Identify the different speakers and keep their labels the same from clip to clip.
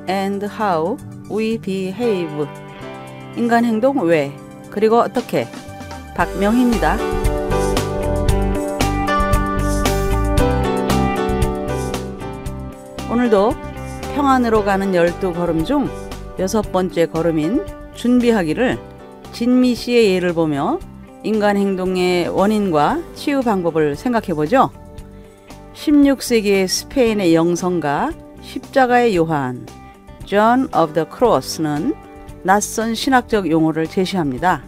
Speaker 1: Why and how we behave. 인간 행동 왜, 그리고 어떻게. 박명희입니다. 오늘도 평안으로 가는 12걸음 중 6번째 걸음인 준비하기를 진미 씨의 예를 보며 인간 행동의 원인과 치유 방법을 생각해보죠. 16세기의 스페인의 영성가 십자가의 요한, John of the Cross는 낯선 신학적 용어를 제시합니다.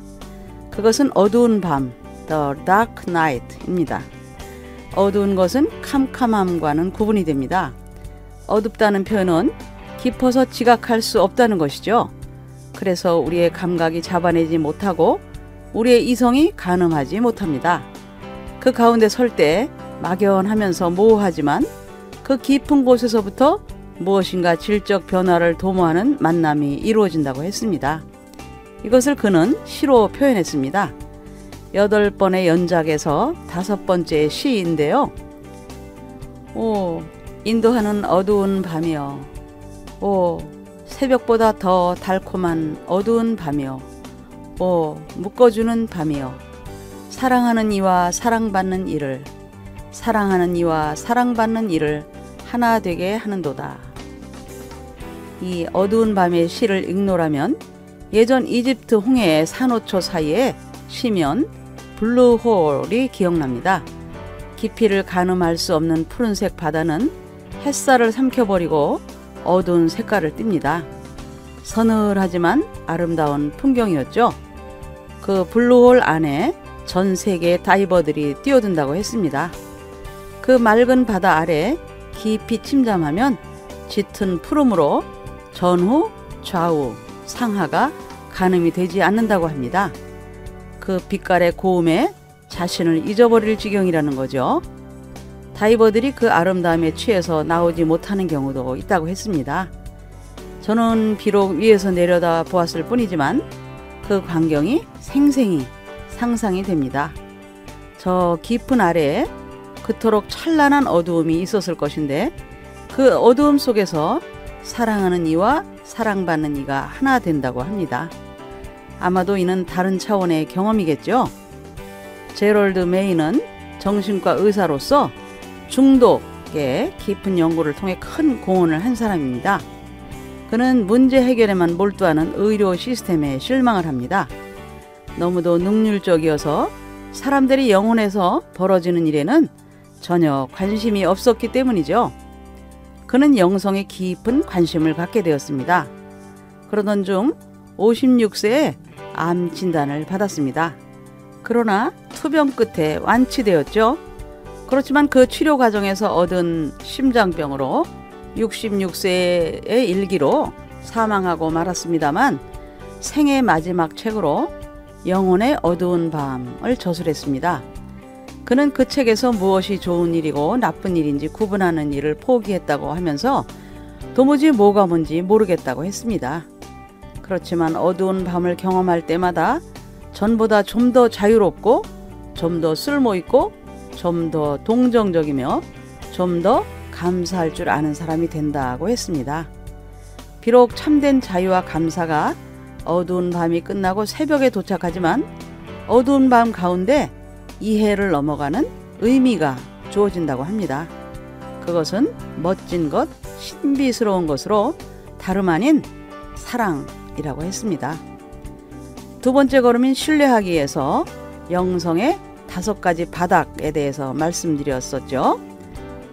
Speaker 1: 그것은 어두운 밤, The Dark Night입니다. 어두운 것은 캄캄함과는 구분이 됩니다. 어둡다는 표현은 깊어서 지각할 수 없다는 것이죠. 그래서 우리의 감각이 잡아내지 못하고 우리의 이성이 가늠하지 못합니다. 그 가운데 설 때 막연하면서 모호하지만 그 깊은 곳에서부터 무엇인가 질적 변화를 도모하는 만남이 이루어진다고 했습니다. 이것을 그는 시로 표현했습니다. 8번의 연작에서 5번째 시인데요. 오, 인도하는 어두운 밤이여. 오, 새벽보다 더 달콤한 어두운 밤이여. 오, 묶어주는 밤이여. 사랑하는 이와 사랑받는 이를, 사랑하는 이와 사랑받는 이를 하나 되게 하는도다. 이 어두운 밤의 시를 읽노라면 예전 이집트 홍해의 산호초 사이에 쉬면 블루홀이 기억납니다. 깊이를 가늠할 수 없는 푸른색 바다는 햇살을 삼켜버리고 어두운 색깔을 띱니다. 서늘하지만 아름다운 풍경이었죠. 그 블루홀 안에 전 세계의 다이버들이 뛰어든다고 했습니다. 그 맑은 바다 아래 깊이 침잠하면 짙은 푸름으로 전후, 좌우, 상하가 가늠이 되지 않는다고 합니다. 그 빛깔의 고음에 자신을 잊어버릴 지경이라는 거죠. 다이버들이 그 아름다움에 취해서 나오지 못하는 경우도 있다고 했습니다. 저는 비록 위에서 내려다 보았을 뿐이지만 그 광경이 생생히 상상이 됩니다. 저 깊은 아래에 그토록 찬란한 어두움이 있었을 것인데 그 어두움 속에서 사랑하는 이와 사랑받는 이가 하나 된다고 합니다. 아마도 이는 다른 차원의 경험이겠죠. 제럴드 메이는 정신과 의사로서 중독의 깊은 연구를 통해 큰 공헌을 한 사람입니다. 그는 문제 해결에만 몰두하는 의료 시스템에 실망을 합니다. 너무도 능률적이어서 사람들이 영혼에서 벌어지는 일에는 전혀 관심이 없었기 때문이죠. 그는 영성에 깊은 관심을 갖게 되었습니다. 그러던 중 56세에 암 진단을 받았습니다. 그러나 투병 끝에 완치되었죠. 그렇지만 그 치료 과정에서 얻은 심장병으로 66세의 일기로 사망하고 말았습니다만 생애 마지막 책으로 영혼의 어두운 밤을 저술했습니다. 그는 그 책에서 무엇이 좋은 일이고 나쁜 일인지 구분하는 일을 포기했다고 하면서 도무지 뭐가 뭔지 모르겠다고 했습니다. 그렇지만 어두운 밤을 경험할 때마다 전보다 좀 더 자유롭고 좀 더 쓸모있고 좀 더 동정적이며 좀 더 감사할 줄 아는 사람이 된다고 했습니다. 비록 참된 자유와 감사가 어두운 밤이 끝나고 새벽에 도착하지만 어두운 밤 가운데 이해를 넘어가는 의미가 주어진다고 합니다. 그것은 멋진 것, 신비스러운 것으로 다름 아닌 사랑이라고 했습니다. 두 번째 걸음인 신뢰하기에서 영성의 5가지 바닥에 대해서 말씀드렸었죠.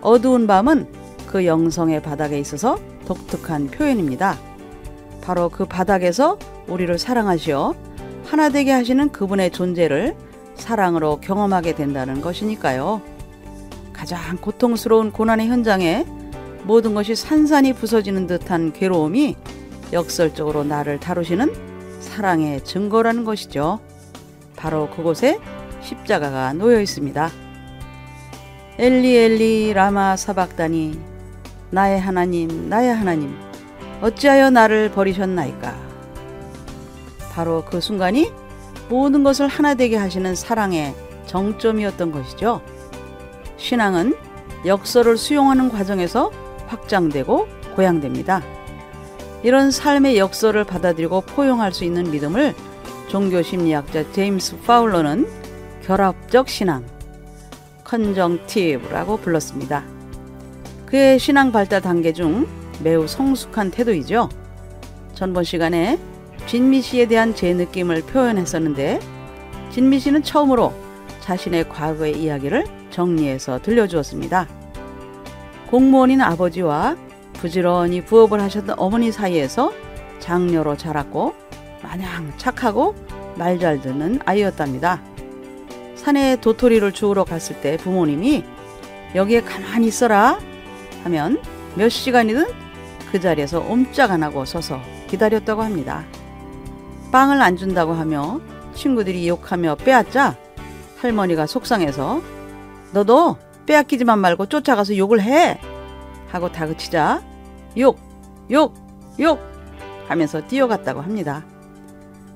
Speaker 1: 어두운 밤은 그 영성의 바닥에 있어서 독특한 표현입니다. 바로 그 바닥에서 우리를 사랑하시어 하나 되게 하시는 그분의 존재를 사랑으로 경험하게 된다는 것이니까요. 가장 고통스러운 고난의 현장에 모든 것이 산산이 부서지는 듯한 괴로움이 역설적으로 나를 다루시는 사랑의 증거라는 것이죠. 바로 그곳에 십자가가 놓여 있습니다. 엘리 엘리 라마 사박다니, 나의 하나님 나의 하나님 어찌하여 나를 버리셨나이까. 바로 그 순간이 모든 것을 하나 되게 하시는 사랑의 정점이었던 것이죠. 신앙은 역설을 수용하는 과정에서 확장되고 고양됩니다. 이런 삶의 역설을 받아들이고 포용할 수 있는 믿음을 종교심리학자 제임스 파울러는 결합적 신앙, 컨정티브라고 불렀습니다. 그의 신앙 발달 단계 중 매우 성숙한 태도이죠. 전번 시간에 진미 씨에 대한 제 느낌을 표현했었는데, 진미 씨는 처음으로 자신의 과거의 이야기를 정리해서 들려주었습니다. 공무원인 아버지와 부지런히 부업을 하셨던 어머니 사이에서 장녀로 자랐고 마냥 착하고 말 잘 듣는 아이였답니다. 산에 도토리를 주우러 갔을 때 부모님이 여기에 가만히 있어라 하면 몇 시간이든 그 자리에서 옴짝 안 하고 서서 기다렸다고 합니다. 빵을 안 준다고 하며 친구들이 욕하며 빼앗자 할머니가 속상해서 너도 빼앗기지만 말고 쫓아가서 욕을 해 하고 다그치자 욕 하면서 뛰어갔다고 합니다.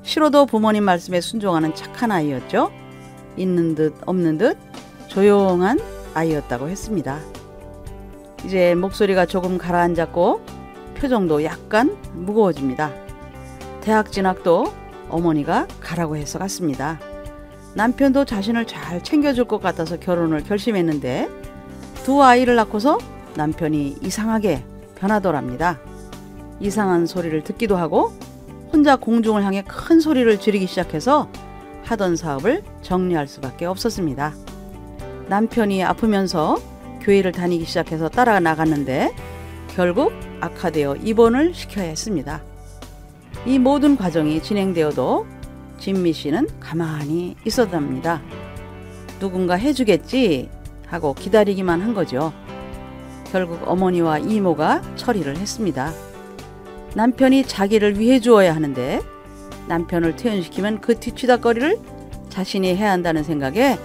Speaker 1: 싫어도 부모님 말씀에 순종하는 착한 아이였죠. 있는 듯 없는 듯 조용한 아이였다고 했습니다. 이제 목소리가 조금 가라앉았고 표정도 약간 무거워집니다. 대학 진학도 어머니가 가라고 해서 갔습니다. 남편도 자신을 잘 챙겨줄 것 같아서 결혼을 결심했는데 두 아이를 낳고서 남편이 이상하게 변하더랍니다. 이상한 소리를 듣기도 하고 혼자 공중을 향해 큰 소리를 지르기 시작해서 하던 사업을 정리할 수밖에 없었습니다. 남편이 아프면서 교회를 다니기 시작해서 따라 나갔는데 결국 악화되어 입원을 시켜야 했습니다. 이 모든 과정이 진행되어도 진미 씨는 가만히 있었답니다. 누군가 해주겠지 하고 기다리기만 한 거죠. 결국 어머니와 이모가 처리를 했습니다. 남편이 자기를 위해 주어야 하는데 남편을 퇴원시키면 그 뒤치다거리를 자신이 해야 한다는 생각에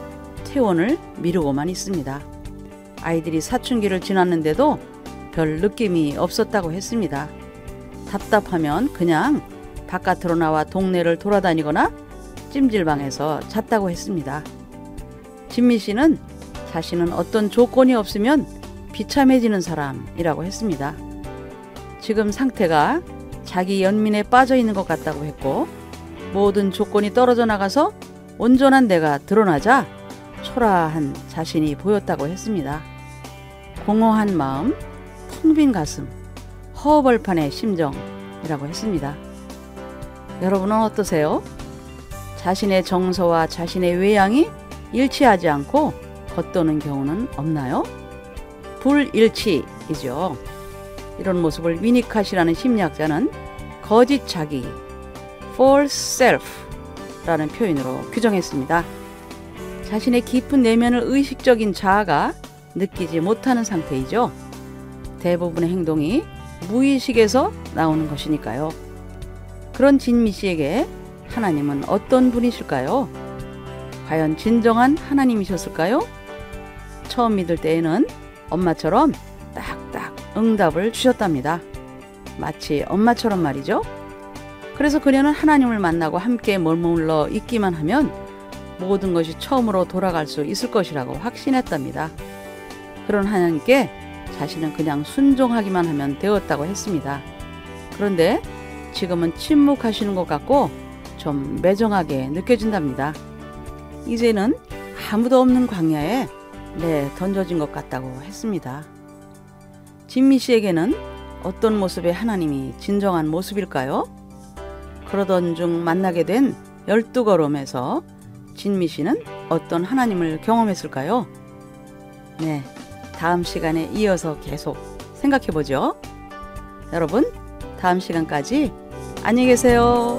Speaker 1: 퇴원을 미루고만 있습니다. 아이들이 사춘기를 지났는데도 별 느낌이 없었다고 했습니다. 답답하면 그냥 바깥으로 나와 동네를 돌아다니거나 찜질방에서 잤다고 했습니다. 진미 씨는 자신은 어떤 조건이 없으면 비참해지는 사람이라고 했습니다. 지금 상태가 자기 연민에 빠져 있는 것 같다고 했고 모든 조건이 떨어져 나가서 온전한 내가 드러나자 초라한 자신이 보였다고 했습니다. 공허한 마음, 텅 빈 가슴, 허벌판의 심정이라고 했습니다. 여러분은 어떠세요? 자신의 정서와 자신의 외양이 일치하지 않고 겉도는 경우는 없나요? 불일치이죠. 이런 모습을 위니캇이라는 심리학자는 거짓 자기, false self라는 표현으로 규정했습니다. 자신의 깊은 내면을 의식적인 자아가 느끼지 못하는 상태이죠. 대부분의 행동이 무의식에서 나오는 것이니까요. 그런 진미 씨에게 하나님은 어떤 분이실까요? 과연 진정한 하나님이셨을까요? 처음 믿을 때에는 엄마처럼 딱딱 응답을 주셨답니다. 마치 엄마처럼 말이죠. 그래서 그녀는 하나님을 만나고 함께 머물러 있기만 하면 모든 것이 처음으로 돌아갈 수 있을 것이라고 확신했답니다. 그런 하나님께 자신은 그냥 순종하기만 하면 되었다고 했습니다. 그런데 지금은 침묵하시는 것 같고 좀 매정하게 느껴진답니다. 이제는 아무도 없는 광야에 던져진 것 같다고 했습니다. 진미 씨에게는 어떤 모습의 하나님이 진정한 모습일까요? 그러던 중 만나게 된 12걸음에서 진미 씨는 어떤 하나님을 경험했을까요? 네, 다음 시간에 이어서 계속 생각해보죠. 여러분, 다음 시간까지 안녕히 계세요.